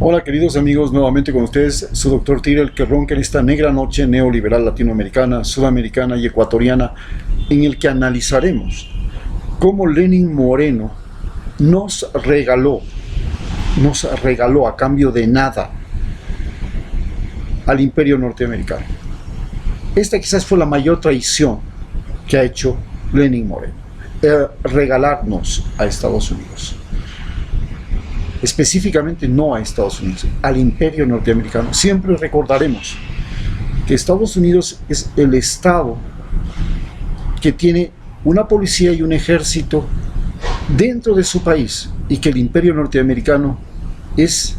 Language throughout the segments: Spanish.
Hola queridos amigos, nuevamente con ustedes su doctor Tyrell, que ronca en esta negra noche neoliberal latinoamericana, sudamericana y ecuatoriana, en el que analizaremos cómo Lenin Moreno nos regaló a cambio de nada al imperio norteamericano. Esta quizás fue la mayor traición que ha hecho Lenin Moreno, regalarnos a Estados Unidos. Específicamente no a Estados Unidos, al imperio norteamericano. Siempre recordaremos que Estados Unidos es el Estado que tiene una policía y un ejército dentro de su país, y que el imperio norteamericano es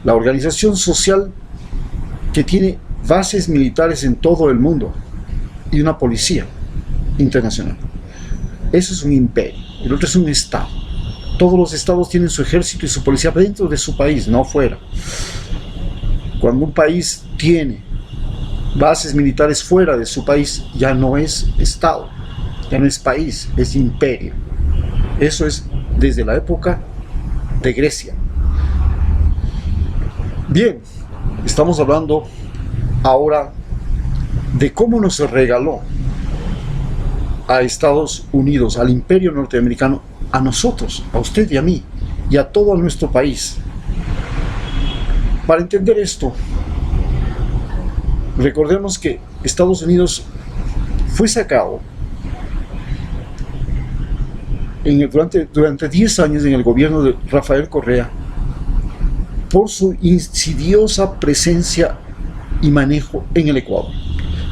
la organización social que tiene bases militares en todo el mundo y una policía internacional. Eso es un imperio, el otro es un Estado. Todos los estados tienen su ejército y su policía dentro de su país, no fuera. Cuando un país tiene bases militares fuera de su país, ya no es estado, ya no es país, es imperio. Eso es desde la época de Grecia. Bien, estamos hablando ahora de cómo nos regaló a Estados Unidos, al imperio norteamericano, a nosotros, a usted y a mí, y a todo nuestro país. Para entender esto, recordemos que Estados Unidos fue sacado durante 10 años en el gobierno de Rafael Correa por su insidiosa presencia y manejo en el Ecuador.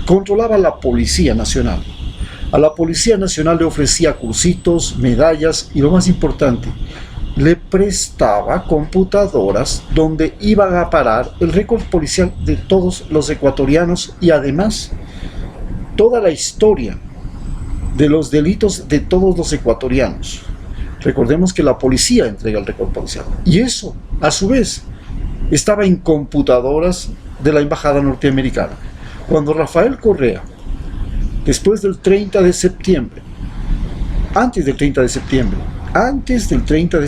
Controlaba la Policía Nacional. A la Policía Nacional le ofrecía cursitos, medallas y, lo más importante, le prestaba computadoras donde iban a parar el récord policial de todos los ecuatorianos y además toda la historia de los delitos de todos los ecuatorianos. Recordemos que la policía entrega el récord policial y eso, a su vez, estaba en computadoras de la embajada norteamericana. Cuando Rafael Correa, después del 30 de septiembre, antes del 30 de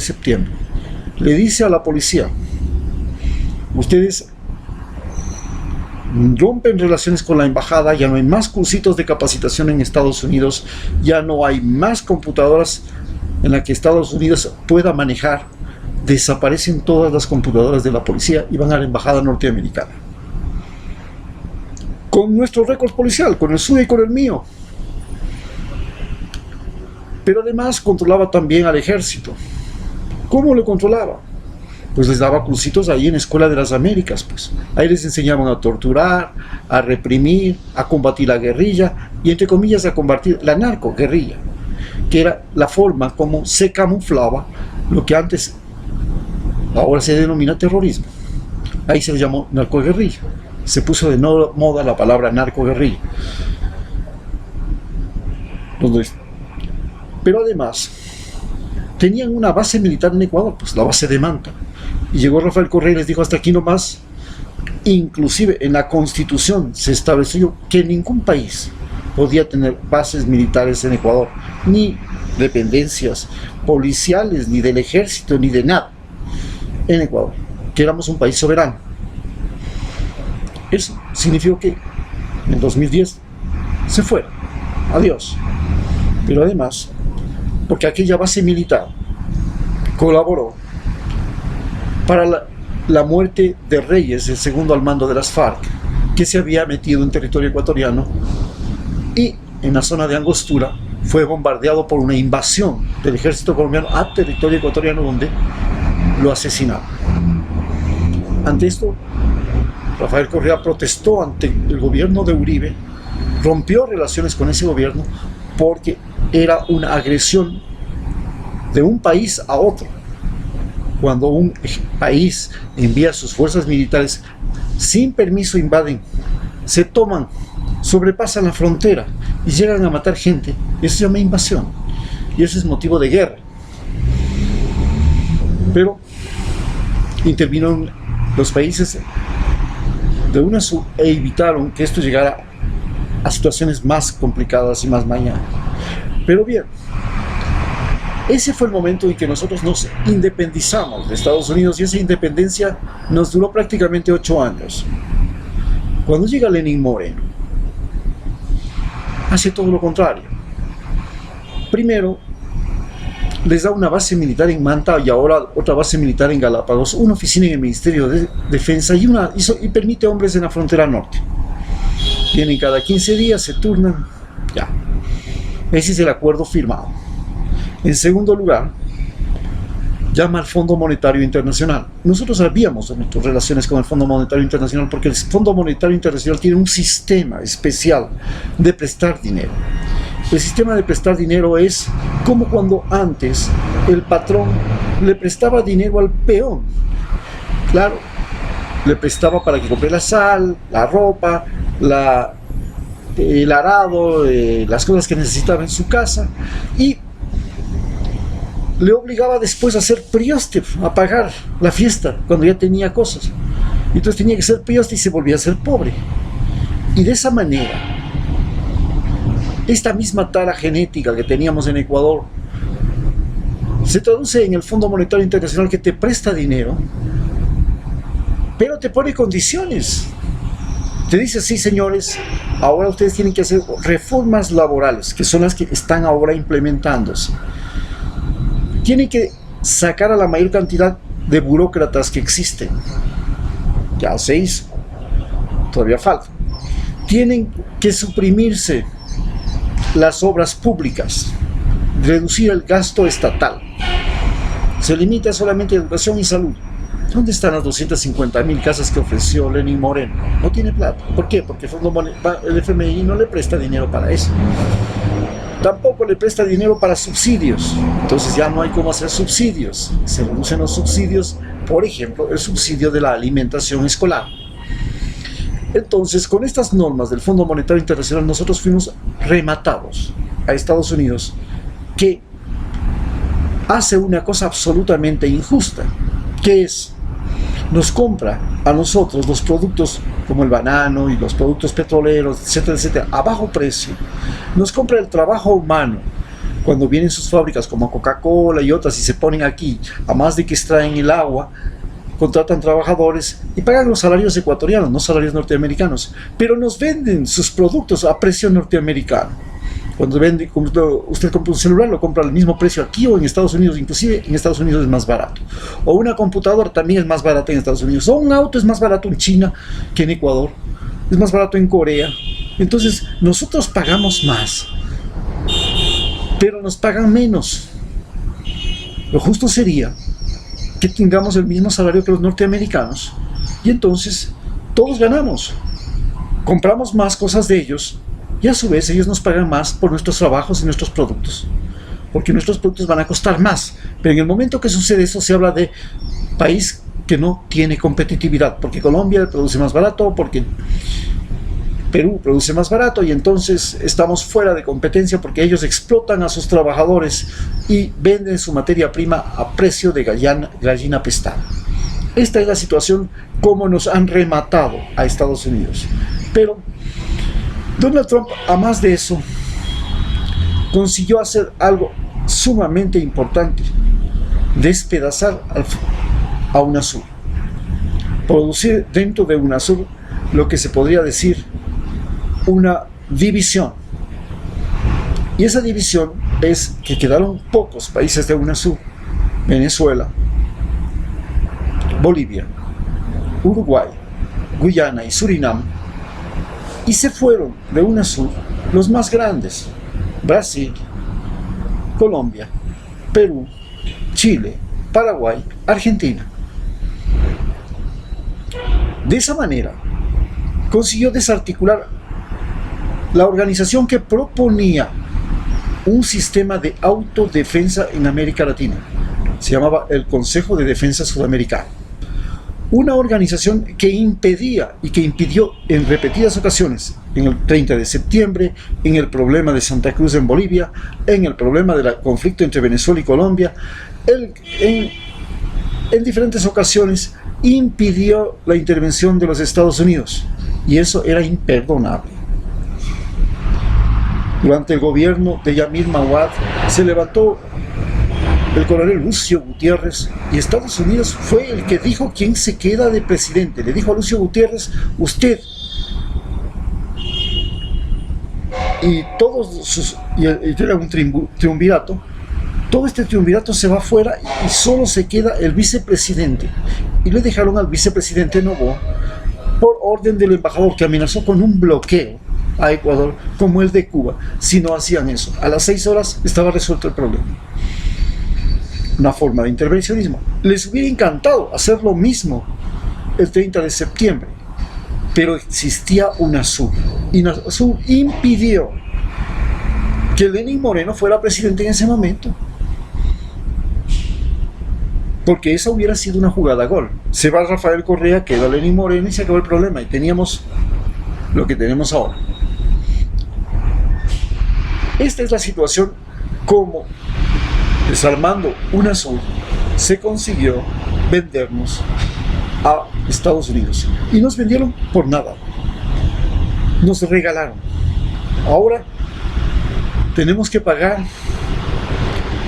septiembre, le dice a la policía: ustedes rompen relaciones con la embajada, ya no hay más cursitos de capacitación en Estados Unidos, ya no hay más computadoras en las que Estados Unidos pueda manejar, desaparecen todas las computadoras de la policía y van a la embajada norteamericana. Con nuestro récord policial, con el suyo y con el mío. Pero además controlaba también al ejército. ¿Cómo lo controlaba? Pues les daba cursitos ahí en Escuela de las Américas, pues. Ahí les enseñaban a torturar, a reprimir, a combatir la guerrilla y, entre comillas, a combatir la narcoguerrilla, que era la forma como se camuflaba lo que antes, ahora se denomina terrorismo. Ahí se le llamó narcoguerrilla. Se puso de moda la palabra narcoguerrilla. Pero además, tenían una base militar en Ecuador, pues la base de Manta. Y llegó Rafael Correa y les dijo: hasta aquí nomás. Inclusive en la Constitución se estableció que ningún país podía tener bases militares en Ecuador, ni dependencias policiales, ni del ejército, ni de nada en Ecuador, que éramos un país soberano. Eso significó que en 2010 se fue. Adiós. Pero además, porque aquella base militar colaboró para la muerte de Reyes, el segundo al mando de las FARC, que se había metido en territorio ecuatoriano y en la zona de Angostura fue bombardeado por una invasión del ejército colombiano a territorio ecuatoriano, donde lo asesinaron. Ante esto, Rafael Correa protestó ante el gobierno de Uribe, rompió relaciones con ese gobierno porque era una agresión de un país a otro. Cuando un país envía sus fuerzas militares sin permiso, invaden, se toman, sobrepasan la frontera y llegan a matar gente, eso se llama invasión y eso es motivo de guerra. Pero intervinieron los países de UNASUR e evitaron que esto llegara a situaciones más complicadas y más mañanas. Pero bien, Ese fue el momento en que nosotros nos independizamos de Estados Unidos, y esa independencia nos duró prácticamente 8 años. Cuando llega Lenín Moreno, hace todo lo contrario. Primero, les da una base militar en Manta y ahora otra base militar en Galápagos, una oficina en el Ministerio de Defensa y permite hombres en la frontera norte. Vienen cada 15 días, se turnan, ya. Ese es el acuerdo firmado. En segundo lugar, llama al Fondo Monetario Internacional. Nosotros sabíamos de nuestras relaciones con el Fondo Monetario Internacional porque el Fondo Monetario Internacional tiene un sistema especial de prestar dinero. El sistema de prestar dinero es como cuando antes el patrón le prestaba dinero al peón. Claro, le prestaba para que compre la sal, la ropa, el arado, las cosas que necesitaba en su casa, y le obligaba después a ser prioste, a pagar la fiesta cuando ya tenía cosas. Entonces tenía que ser prioste y se volvía a ser pobre. Y de esa manera, esta misma tara genética que teníamos en Ecuador se traduce en el Fondo Monetario Internacional, que te presta dinero, pero te pone condiciones. Te dice: sí, señores, ahora ustedes tienen que hacer reformas laborales, que son las que están ahora implementándose. Tienen que sacar a la mayor cantidad de burócratas que existen. Ya se hizo, todavía falta. Tienen que suprimirse las obras públicas, reducir el gasto estatal. Se limita solamente a educación y salud. ¿Dónde están las 250.000 casas que ofreció Lenín Moreno? No tiene plata. ¿Por qué? Porque el FMI no le presta dinero para eso. Tampoco le presta dinero para subsidios. Entonces ya no hay cómo hacer subsidios. Se reducen los subsidios, por ejemplo, el subsidio de la alimentación escolar. Entonces, con estas normas del Fondo Monetario Internacional, nosotros fuimos rematados a Estados Unidos, que hace una cosa absolutamente injusta, que es: nos compra a nosotros los productos como el banano y los productos petroleros, etcétera, etcétera, a bajo precio. Nos compra el trabajo humano. Cuando vienen sus fábricas como Coca-Cola y otras y se ponen aquí, a más de que extraen el agua, contratan trabajadores y pagan los salarios ecuatorianos, no salarios norteamericanos, pero nos venden sus productos a precio norteamericano. Cuando usted compra un celular, lo compra al mismo precio aquí o en Estados Unidos. Inclusive en Estados Unidos es más barato. O una computadora también es más barata en Estados Unidos. O un auto es más barato en China que en Ecuador. Es más barato en Corea. Entonces nosotros pagamos más, pero nos pagan menos. Lo justo sería que tengamos el mismo salario que los norteamericanos, y entonces todos ganamos. Compramos más cosas de ellos, y a su vez ellos nos pagan más por nuestros trabajos y nuestros productos, porque nuestros productos van a costar más. Pero en el momento que sucede eso, se habla de país que no tiene competitividad, porque Colombia produce más barato, porque Perú produce más barato, y entonces estamos fuera de competencia porque ellos explotan a sus trabajadores y venden su materia prima a precio de gallina pestada. Esta es la situación como nos han rematado a Estados Unidos. Pero Donald Trump, a más de eso, consiguió hacer algo sumamente importante: despedazar a UNASUR, producir dentro de UNASUR lo que se podría decir una división. Y esa división es que quedaron pocos países de UNASUR: Venezuela, Bolivia, Uruguay, Guyana y Surinam. Y se fueron de UNASUR los más grandes: Brasil, Colombia, Perú, Chile, Paraguay, Argentina. De esa manera consiguió desarticular la organización que proponía un sistema de autodefensa en América Latina. Se llamaba el Consejo de Defensa Sudamericano. Una organización que impedía y que impidió en repetidas ocasiones, en el 30 de septiembre, en el problema de Santa Cruz en Bolivia, en el problema del conflicto entre Venezuela y Colombia, en diferentes ocasiones impidió la intervención de los Estados Unidos, y eso era imperdonable. Durante el gobierno de Yamil Mawad se levantó el coronel Lucio Gutiérrez, y Estados Unidos fue el que dijo quién se queda de presidente. Le dijo a Lucio Gutiérrez: usted y todos sus, y era un triunvirato, todo este triunvirato se va afuera y solo se queda el vicepresidente. Y le dejaron al vicepresidente Noboa por orden del embajador, que amenazó con un bloqueo a Ecuador como el de Cuba si no hacían eso. A las 6 horas estaba resuelto el problema. Una forma de intervencionismo. Les hubiera encantado hacer lo mismo el 30 de septiembre, pero existía UNASUR, y UNASUR impidió que Lenín Moreno fuera presidente en ese momento, porque esa hubiera sido una jugada gol. Se va Rafael Correa, queda Lenín Moreno y se acabó el problema, y teníamos lo que tenemos ahora. Esta es la situación como, desarmando UNASUR, se consiguió vendernos a Estados Unidos. Y nos vendieron por nada. Nos regalaron. Ahora tenemos que pagar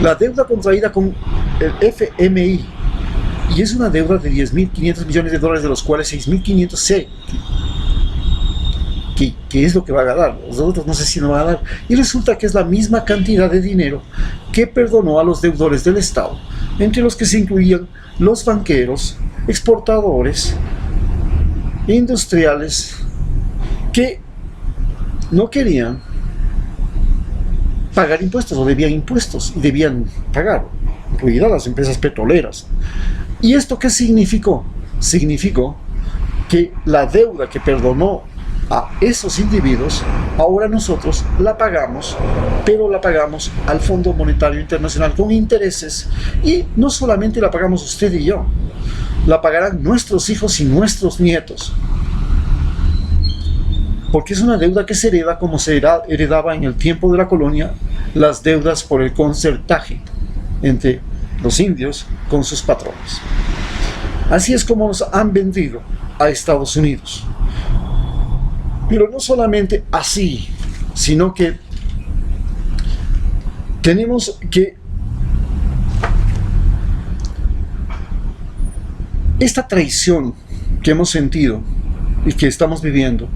la deuda contraída con el FMI. Y es una deuda de 10.500 millones de dólares, de los cuales 6.500 sé que es lo que va a ganar. Los otros no sé si no van a dar. Y resulta que es la misma cantidad de dinero que perdonó a los deudores del Estado, entre los que se incluían los banqueros, exportadores, industriales, que no querían pagar impuestos o debían impuestos y debían pagar, incluidas las empresas petroleras. ¿Y esto qué significó? Significó que la deuda que perdonó a esos individuos, ahora nosotros la pagamos, pero la pagamos al Fondo Monetario Internacional con intereses, y no solamente la pagamos usted y yo, la pagarán nuestros hijos y nuestros nietos, porque es una deuda que se hereda como se heredaba en el tiempo de la colonia, las deudas por el concertaje entre los indios con sus patrones. Así es como nos han vendido a Estados Unidos. Pero no solamente así, sino que tenemos que esta traición que hemos sentido y que estamos viviendo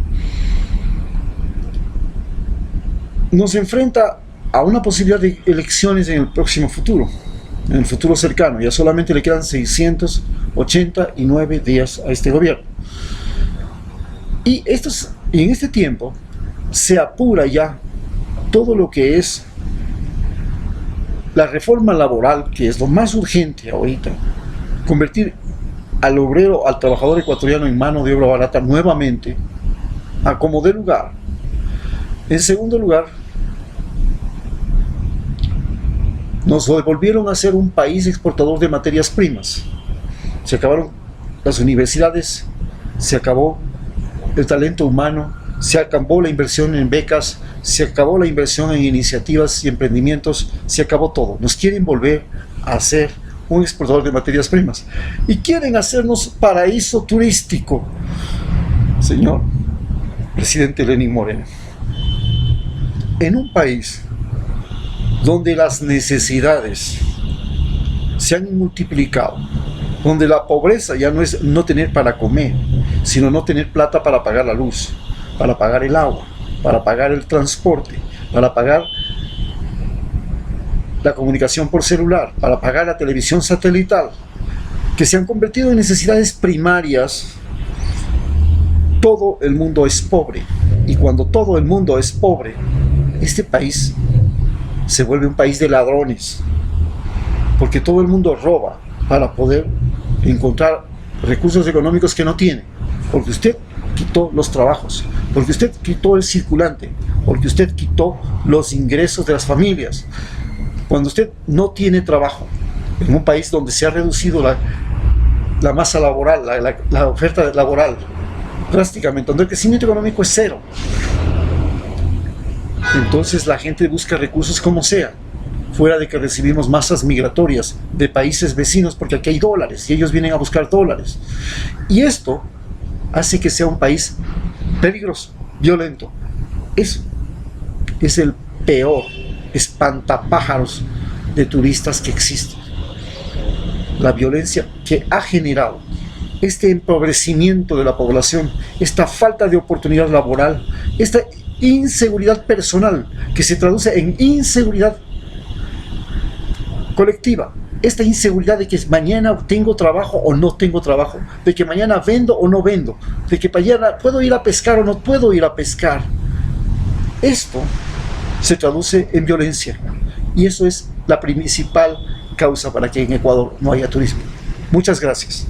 nos enfrenta a una posibilidad de elecciones en el próximo futuro, en el futuro cercano. Ya solamente le quedan 689 días a este gobierno. Y en este tiempo se apura ya todo lo que es la reforma laboral, que es lo más urgente ahorita, convertir al obrero, al trabajador ecuatoriano en mano de obra barata nuevamente, a como dé lugar. En segundo lugar, nos volvieron a ser un país exportador de materias primas. Se acabaron las universidades, se acabó el talento humano, se acabó la inversión en becas, se acabó la inversión en iniciativas y emprendimientos, se acabó todo. Nos quieren volver a ser un exportador de materias primas y quieren hacernos paraíso turístico, señor presidente Lenín Moreno. En un país donde las necesidades se han multiplicado, donde la pobreza ya no es no tener para comer, sino no tener plata para pagar la luz, para pagar el agua, para pagar el transporte, para pagar la comunicación por celular, para pagar la televisión satelital, que se han convertido en necesidades primarias. Todo el mundo es pobre, y cuando todo el mundo es pobre, este país se vuelve un país de ladrones, porque todo el mundo roba para poder encontrar recursos económicos que no tiene, porque usted quitó los trabajos, porque usted quitó el circulante, porque usted quitó los ingresos de las familias. Cuando usted no tiene trabajo, en un país donde se ha reducido la masa laboral, la oferta laboral drásticamente, donde el crecimiento económico es cero, entonces la gente busca recursos como sea, fuera de que recibimos masas migratorias de países vecinos, porque aquí hay dólares y ellos vienen a buscar dólares. Y esto hace que sea un país peligroso, violento. Eso es el peor espantapájaros de turistas que existe. La violencia que ha generado este empobrecimiento de la población, esta falta de oportunidad laboral, esta inseguridad personal que se traduce en inseguridad colectiva, esta inseguridad de que mañana tengo trabajo o no tengo trabajo, de que mañana vendo o no vendo, de que mañana puedo ir a pescar o no puedo ir a pescar. Esto se traduce en violencia y eso es la principal causa para que en Ecuador no haya turismo. Muchas gracias.